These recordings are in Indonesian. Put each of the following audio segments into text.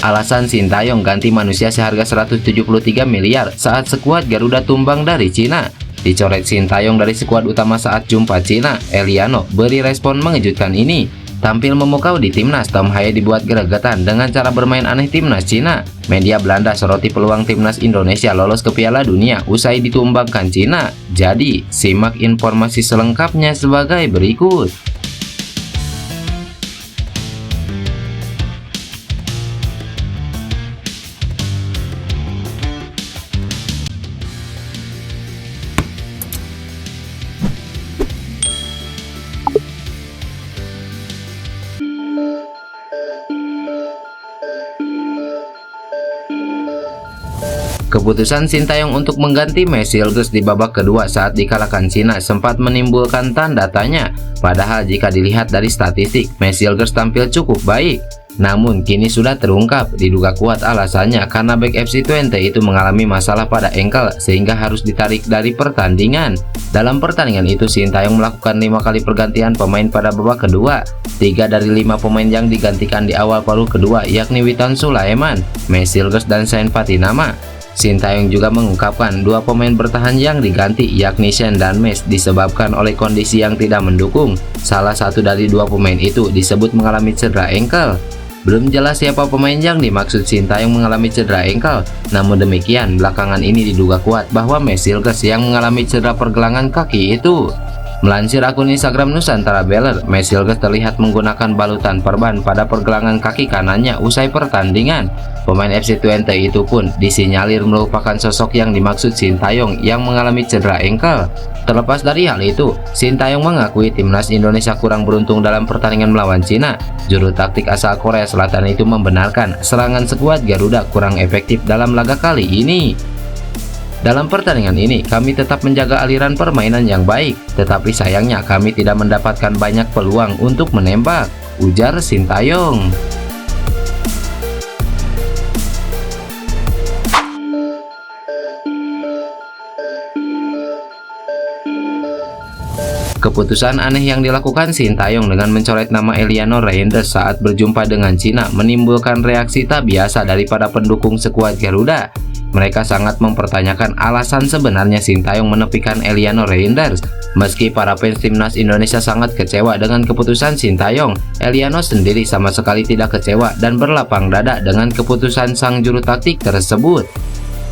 Alasan Sintayong ganti manusia seharga 173 miliar saat skuad Garuda tumbang dari Cina. Dicoret Sintayong dari skuad utama saat jumpa Cina, Eliano beri respon mengejutkan ini. Tampil memukau di timnas, Tom Haye dibuat gregetan dengan cara bermain aneh timnas Cina. Media Belanda soroti peluang timnas Indonesia lolos ke Piala Dunia usai ditumbangkan Cina. Jadi, simak informasi selengkapnya sebagai berikut. Keputusan Sintayong untuk mengganti Mesilges di babak kedua saat dikalahkan Cina sempat menimbulkan tanda tanya. Padahal jika dilihat dari statistik, Mesilges tampil cukup baik. Namun kini sudah terungkap, diduga kuat alasannya karena back FC Twente itu mengalami masalah pada engkel sehingga harus ditarik dari pertandingan. Dalam pertandingan itu Sintayong melakukan 5 kali pergantian pemain pada babak kedua. 3 dari 5 pemain yang digantikan di awal paruh kedua yakni Witan Sulaiman, Mesilges dan Sain Patinama. Sintayong juga mengungkapkan 2 pemain bertahan yang diganti yakni Shen dan Mes disebabkan oleh kondisi yang tidak mendukung. Salah satu dari 2 pemain itu disebut mengalami cedera engkel. Belum jelas siapa pemain yang dimaksud Sintayong mengalami cedera engkel. Namun demikian, belakangan ini diduga kuat bahwa Mesilges yang mengalami cedera pergelangan kaki itu. Melansir akun Instagram Nusantara Beler, Mesilges terlihat menggunakan balutan perban pada pergelangan kaki kanannya usai pertandingan. Pemain FC Twente itu pun disinyalir merupakan sosok yang dimaksud Sintayong yang mengalami cedera engkel. Terlepas dari hal itu, Sintayong mengakui timnas Indonesia kurang beruntung dalam pertandingan melawan Cina. Juru taktik asal Korea Selatan itu membenarkan serangan skuad Garuda kurang efektif dalam laga kali ini. Dalam pertandingan ini, kami tetap menjaga aliran permainan yang baik, tetapi sayangnya kami tidak mendapatkan banyak peluang untuk menembak, ujar Sintayong. Keputusan aneh yang dilakukan Sintayong dengan mencoret nama Eliano Reinders saat berjumpa dengan Cina menimbulkan reaksi tak biasa dari para pendukung skuad Garuda. Mereka sangat mempertanyakan alasan sebenarnya Sintayong menepikan Eliano Reinders. Meski para fans timnas Indonesia sangat kecewa dengan keputusan Sintayong, Eliano sendiri sama sekali tidak kecewa dan berlapang dada dengan keputusan sang juru taktik tersebut.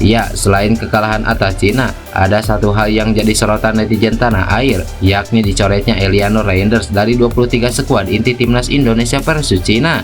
Ya, selain kekalahan atas Cina, ada satu hal yang jadi sorotan netizen tanah air, yakni dicoretnya Eliano Reinders dari 23 skuad inti timnas Indonesia versus Cina.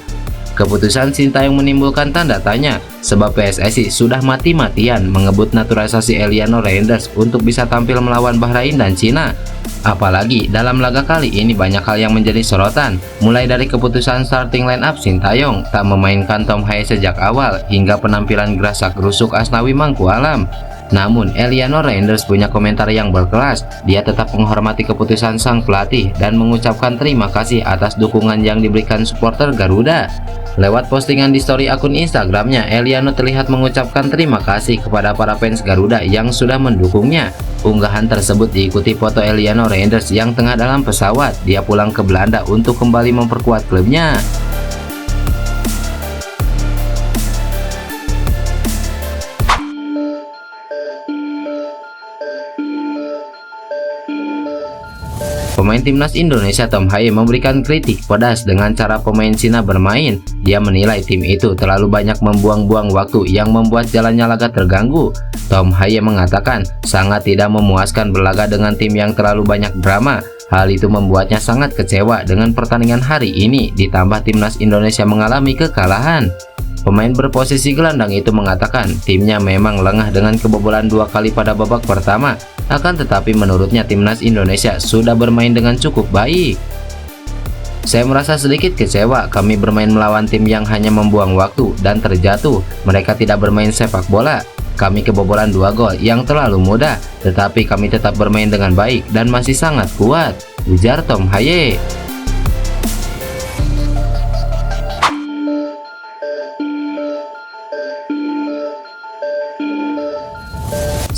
Keputusan Sintayong menimbulkan tanda tanya, sebab PSSI sudah mati-matian mengebut naturalisasi Eliano Reinders untuk bisa tampil melawan Bahrain dan Cina. Apalagi dalam laga kali ini banyak hal yang menjadi sorotan, mulai dari keputusan starting line up Sintayong tak memainkan Tom Haye sejak awal hingga penampilan gerasak-gerusuk Asnawi Mangkualam. Namun Eliano Reinders punya komentar yang berkelas. Dia tetap menghormati keputusan sang pelatih dan mengucapkan terima kasih atas dukungan yang diberikan supporter Garuda. Lewat postingan di story akun Instagramnya, Eliano terlihat mengucapkan terima kasih kepada para fans Garuda yang sudah mendukungnya. Unggahan tersebut diikuti foto Eliano Reinders yang tengah dalam pesawat. Dia pulang ke Belanda untuk kembali memperkuat klubnya. Pemain timnas Indonesia Tom Haye memberikan kritik pedas dengan cara pemain Cina bermain. Dia menilai tim itu terlalu banyak membuang-buang waktu yang membuat jalannya laga terganggu. Tom Haye mengatakan sangat tidak memuaskan berlaga dengan tim yang terlalu banyak drama. Hal itu membuatnya sangat kecewa dengan pertandingan hari ini, ditambah timnas Indonesia mengalami kekalahan. Pemain berposisi gelandang itu mengatakan timnya memang lengah dengan kebobolan 2 kali pada babak pertama. Akan tetapi menurutnya timnas Indonesia sudah bermain dengan cukup baik. Saya merasa sedikit kecewa, kami bermain melawan tim yang hanya membuang waktu dan terjatuh. Mereka tidak bermain sepak bola. Kami kebobolan 2 gol yang terlalu mudah, tetapi kami tetap bermain dengan baik dan masih sangat kuat, ujar Tom Haye.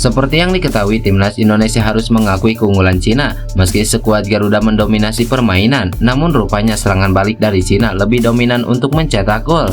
Seperti yang diketahui, timnas Indonesia harus mengakui keunggulan Cina. Meski skuad Garuda mendominasi permainan, namun rupanya serangan balik dari Cina lebih dominan untuk mencetak gol.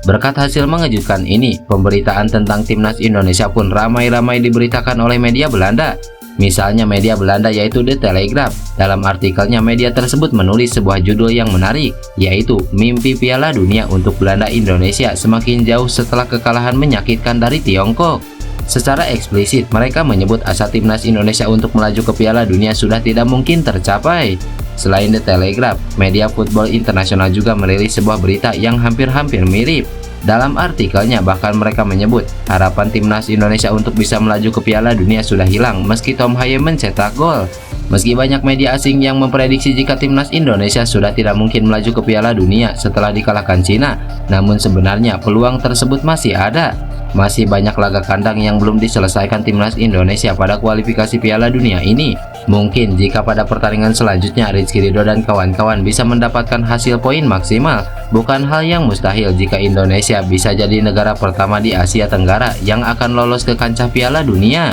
Berkat hasil mengejutkan ini, pemberitaan tentang timnas Indonesia pun ramai-ramai diberitakan oleh media Belanda. Misalnya media Belanda yaitu The Telegraph. Dalam artikelnya, media tersebut menulis sebuah judul yang menarik, yaitu "Mimpi Piala Dunia untuk Belanda Indonesia semakin jauh setelah kekalahan menyakitkan dari Tiongkok". Secara eksplisit, mereka menyebut asa timnas Indonesia untuk melaju ke Piala Dunia sudah tidak mungkin tercapai. Selain The Telegraph, media football internasional juga merilis sebuah berita yang hampir-hampir mirip. Dalam artikelnya bahkan mereka menyebut harapan timnas Indonesia untuk bisa melaju ke Piala Dunia sudah hilang meski Tom Haye mencetak gol. Meski banyak media asing yang memprediksi jika timnas Indonesia sudah tidak mungkin melaju ke Piala Dunia setelah dikalahkan Cina, namun sebenarnya peluang tersebut masih ada. Masih banyak laga kandang yang belum diselesaikan timnas Indonesia pada kualifikasi Piala Dunia ini. Mungkin jika pada pertandingan selanjutnya Rizky Ridho dan kawan-kawan bisa mendapatkan hasil poin maksimal, bukan hal yang mustahil jika Indonesia bisa jadi negara pertama di Asia Tenggara yang akan lolos ke kancah Piala Dunia.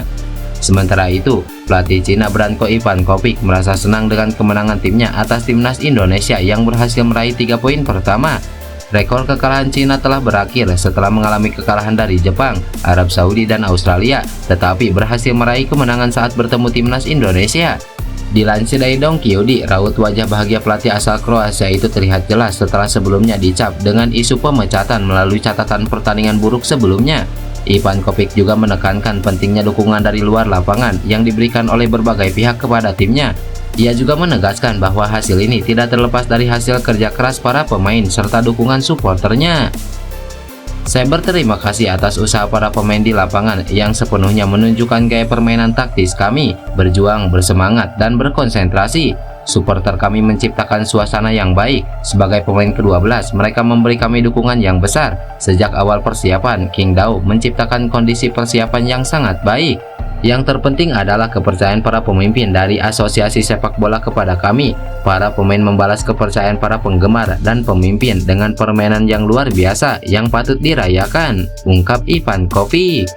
Sementara itu, pelatih Cina Branko Ivancovich merasa senang dengan kemenangan timnya atas timnas Indonesia yang berhasil meraih 3 poin pertama. Rekor kekalahan Cina telah berakhir setelah mengalami kekalahan dari Jepang, Arab Saudi, dan Australia, tetapi berhasil meraih kemenangan saat bertemu timnas Indonesia. Dilansir dari Donkyudi, raut wajah bahagia pelatih asal Kroasia itu terlihat jelas setelah sebelumnya dicap dengan isu pemecatan melalui catatan pertandingan buruk sebelumnya. Ivancovich juga menekankan pentingnya dukungan dari luar lapangan yang diberikan oleh berbagai pihak kepada timnya. Ia juga menegaskan bahwa hasil ini tidak terlepas dari hasil kerja keras para pemain serta dukungan suporternya. Saya berterima kasih atas usaha para pemain di lapangan yang sepenuhnya menunjukkan gaya permainan taktis kami, berjuang, bersemangat, dan berkonsentrasi. Supporter kami menciptakan suasana yang baik. Sebagai pemain ke-12, mereka memberi kami dukungan yang besar. Sejak awal persiapan, King Dao menciptakan kondisi persiapan yang sangat baik. Yang terpenting adalah kepercayaan para pemimpin dari Asosiasi Sepak Bola kepada kami. Para pemain membalas kepercayaan para penggemar dan pemimpin dengan permainan yang luar biasa yang patut dirayakan, ungkap Ivancovich.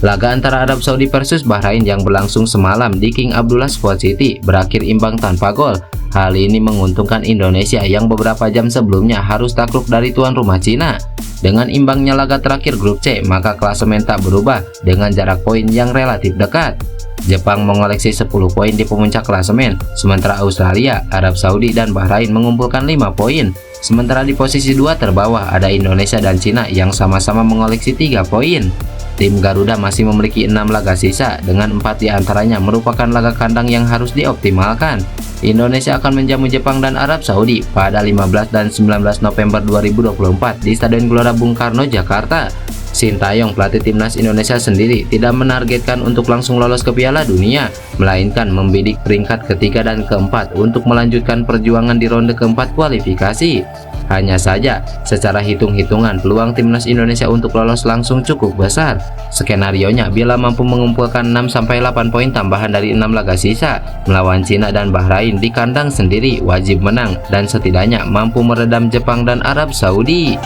Laga antara Arab Saudi versus Bahrain yang berlangsung semalam di King Abdullah Sport City berakhir imbang tanpa gol. Hal ini menguntungkan Indonesia yang beberapa jam sebelumnya harus takluk dari tuan rumah Cina. Dengan imbangnya laga terakhir grup C, maka klasemen tak berubah dengan jarak poin yang relatif dekat. Jepang mengoleksi 10 poin di pemuncak klasemen, sementara Australia, Arab Saudi, dan Bahrain mengumpulkan 5 poin. Sementara di posisi 2 terbawah ada Indonesia dan Cina yang sama-sama mengoleksi 3 poin. Tim Garuda masih memiliki 6 laga sisa, dengan 4 diantaranya merupakan laga kandang yang harus dioptimalkan. Indonesia akan menjamu Jepang dan Arab Saudi pada 15 dan 19 November 2024 di Stadion Gelora Bung Karno, Jakarta. Sintayong, pelatih timnas Indonesia sendiri, tidak menargetkan untuk langsung lolos ke Piala Dunia, melainkan membidik peringkat ketiga dan keempat untuk melanjutkan perjuangan di ronde keempat kualifikasi. Hanya saja, secara hitung-hitungan peluang timnas Indonesia untuk lolos langsung cukup besar. Skenarionya bila mampu mengumpulkan 6-8 poin tambahan dari 6 laga sisa, melawan Cina dan Bahrain di kandang sendiri wajib menang dan setidaknya mampu meredam Jepang dan Arab Saudi.